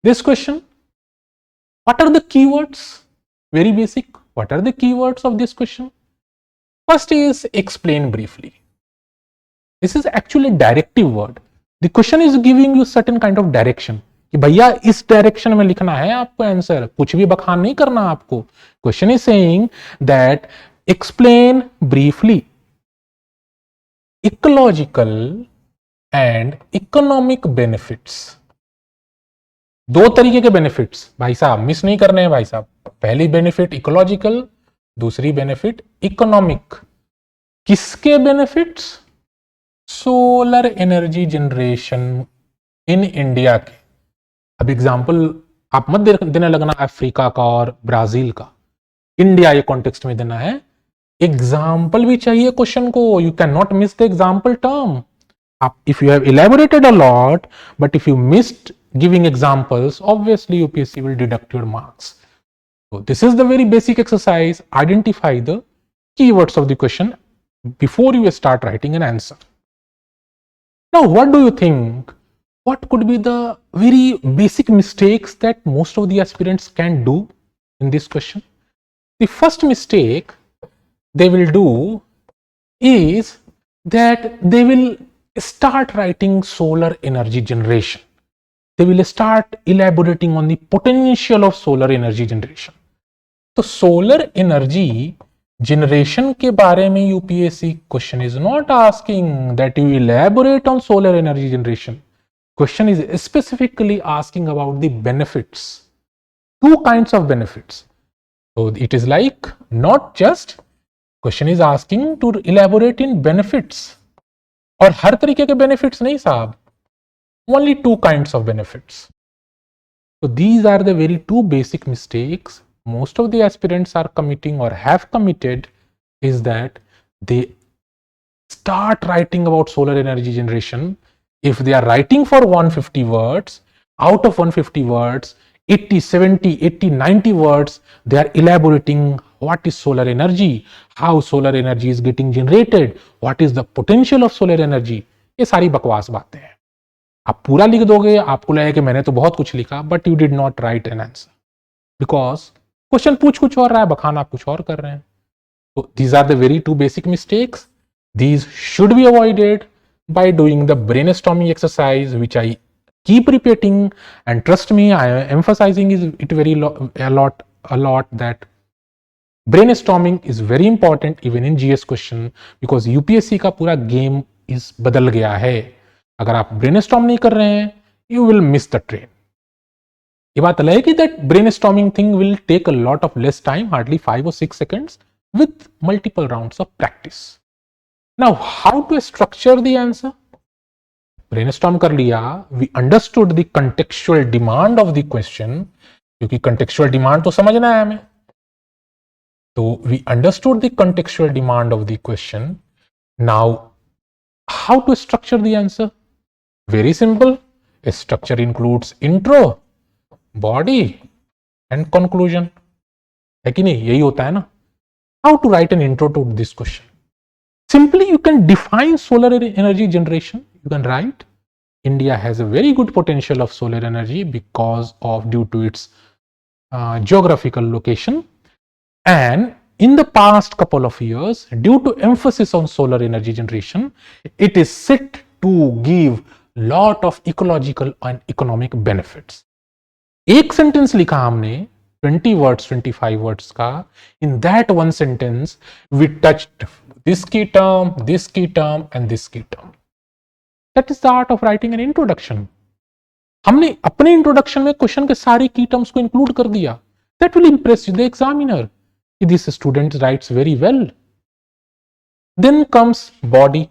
This question, what are the keywords? Very basic. What are the keywords of this question? First is explain briefly. This is actually a directive word. The question is giving you certain kind of direction कि भैया इस direction में लिखना है आपको answer, कुछ भी बखान नहीं करना आपको. Question is saying that explain briefly ecological and economic benefits. दो तरीके के बेनिफिट्स भाई साहब मिस नहीं करने हैं भाई साहब. पहली बेनिफिट इकोलॉजिकल, दूसरी बेनिफिट इकोनॉमिक. किसके benefits? Solar energy generation in India के. अब एग्जांपल आप मत देने लगना अफ्रीका का और ब्राजील का, इंडिया ये कॉन्टेक्स्ट में देना है. एग्जाम्पल भी चाहिए क्वेश्चन को. You can not miss the example term. If you have elaborated a lot, but if you missed giving examples, obviously UPSC will deduct your marks. So this is the very basic exercise. Identify the keywords of the question before you start writing an answer. Now, what do you think? What could be the very basic mistakes that most of the aspirants can do in this question? The first mistake they will do is that they will start writing solar energy generation. They will start elaborating on the potential of solar energy generation. तो solar energy generation के बारे में UPSC question is not asking that you elaborate on solar energy generation. Question is specifically asking about the benefits. Two kinds of benefits. So it is like not just question is asking to elaborate in benefits. और हर तरीके के benefits नहीं साहब, only two kinds of benefits. So these are the very two basic mistakes most of the aspirants are committing or have committed, is that they start writing about solar energy generation. If they are writing for 150 words, out of 150 words, 80, 70, 80, 90 words, they are elaborating what is solar energy, how solar energy is getting generated, what is the potential of solar energy. ये सारी बकवास बातें हैं. आप पूरा लिख दोगे, आपको लगेगा कि मैंने तो बहुत कुछ लिखा, but you did not write an answer because question पूछ कुछ और रहा है, बखान आप कुछ और कर रहे हैं. So these are the very two basic mistakes. These should be avoided by doing the brainstorming exercise, which I keep repeating, and trust me, I am emphasizing it a lot that brainstorming is very important even in GS question, because UPSC का पूरा game इस बदल गया है. अगर आप brainstorm नहीं कर रहे हैं, you will miss the train. ये बात अलग है कि that brainstorming thing will take a lot of less time, hardly 5 or 6 seconds, with multiple rounds of practice. Now, how to structure the answer? Brainstorm कर लिया, we understood the contextual demand of the question, क्योंकि contextual demand तो समझना है हमें. तो we understood the contextual demand of the question. Now, how to structure the answer? Very simple. A structure includes intro, body and conclusion. है कि नहीं? यही होता है ना. How to write an intro to this question? Simply you can define solar energy generation. You can write India has a very good potential of solar energy because of due to its geographical location, and in the past couple of years, due to emphasis on solar energy generation, it is set to give lot of ecological and economic benefits. एक sentence लिखा हमने 20 words 25 words का. In that one sentence we touched this key term, this key term and this key term. That is the art of writing an introduction. हमने अपने introduction में question के सारे की टर्म्स को इंक्लूड कर दिया. That will impress the examiner. This student writes very well. Then comes body.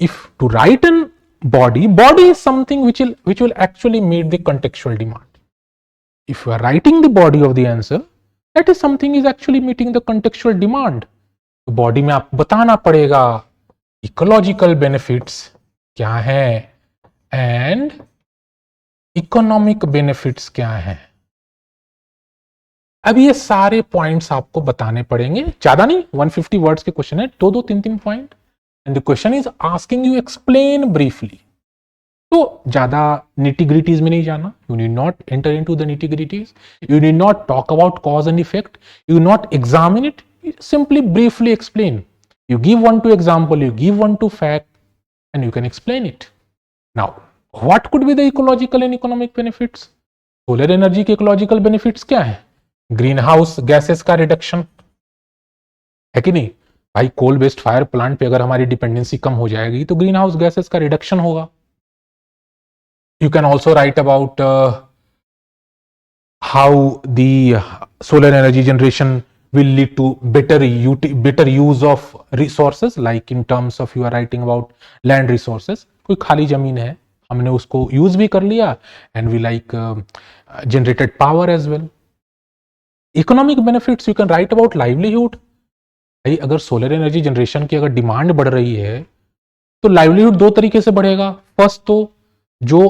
If to write in body is something which will actually meet the contextual demand. If you are writing the body of the answer, that is something is actually meeting the contextual demand. तो body में आप बताना पड़ेगा ecological benefits क्या है and economic benefits क्या है. अब ये सारे पॉइंट्स आपको बताने पड़ेंगे. ज्यादा नहीं, 150 वर्ड्स के क्वेश्चन है, 2-2 3-3 point. And the question is asking you explain briefly. तो ज्यादा निटिग्रिटीज में नहीं जाना, you need not enter into the nitty gritties, you need not talk about cause and effect, you not examine it, simply briefly explain. You give one to example, you give one to fact, and you can explain it. Now, what could be the ecological and economic benefits? Solar energy के ecological benefits क्या है? Green house gases का reduction है कि नहीं भाई? Coal based fire plant पे अगर हमारी डिपेंडेंसी कम हो जाएगी तो ग्रीन हाउस गैसेस का रिडक्शन होगा. You can also right about how the solar energy generation will lead to better use of resources, like in terms of you are writing about land resources. कोई खाली जमीन है, हमने उसको use भी कर लिया and we like generated power as well. Economic benefits you can write about livelihood. भाई अगर सोलर एनर्जी जनरेशन की अगर डिमांड बढ़ रही है तो लाइवलीहुड दो तरीके से बढ़ेगा. फर्स्ट तो जो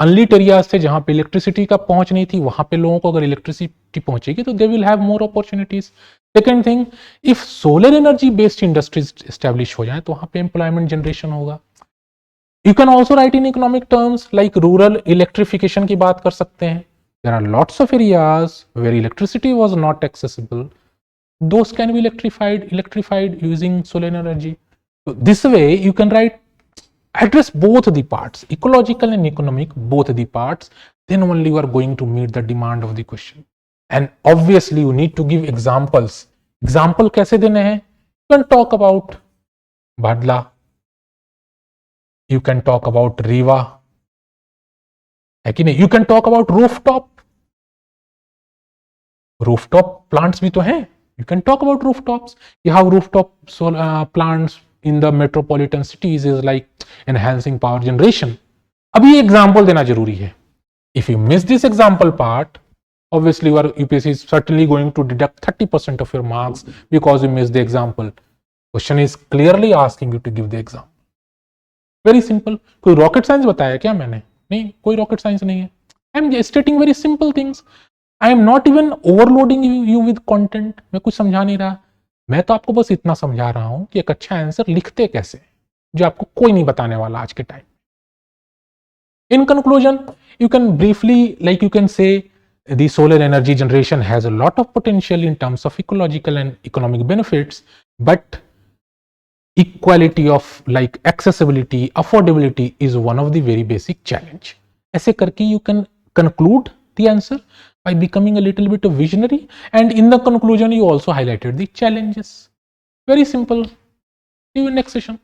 अनलिट एरियाज थे जहां पे इलेक्ट्रिसिटी का पहुंच नहीं थी, वहां पे लोगों को अगर इलेक्ट्रिसिटी पहुंचेगी तो they will have more opportunities. Second thing, if solar energy based industries establish हो जाए तो वहां पे एम्प्लॉयमेंट जनरेशन होगा. You can also write in economic terms like rural electrification की बात कर सकते हैं. There are lots of areas where electricity was not accessible, those can be electrified using solar energy. This way you can write address both the parts, ecological and economic, both the parts, then only you are going to meet the demand of the question. And obviously you need to give examples. Example कैसे देने हैं? You can talk about Bhadla, you can talk about Rewa, है कि नहीं? You can talk about rooftop plants भी तो हैं. You can talk about rooftops. You have rooftop solar plants in the metropolitan cities is like enhancing power generation. अभी ये example देना जरूरी है. If you miss this example part, obviously your UPSC is certainly going to deduct 30% of your marks because you missed the example. Question is clearly asking you to give the example. Very simple. कोई rocket science बताया क्या मैंने? नहीं, कोई rocket science नहीं है. I am stating very simple things. I am not even overloading you with content. मैं कुछ समझा नहीं रहा. मैं तो आपको बस इतना समझा रहा हूं कि एक अच्छा आंसर लिखते कैसे, जो आपको कोई नहीं बताने वाला आज के time. In conclusion you can briefly like you can say the solar energy generation has a lot of potential in terms of ecological and economic benefits, but equality of like accessibility, affordability is one of the very basic challenge. ऐसे करके you can conclude the answer by becoming a little bit visionary, and in the conclusion you also highlighted the challenges. Very simple. See you in next session.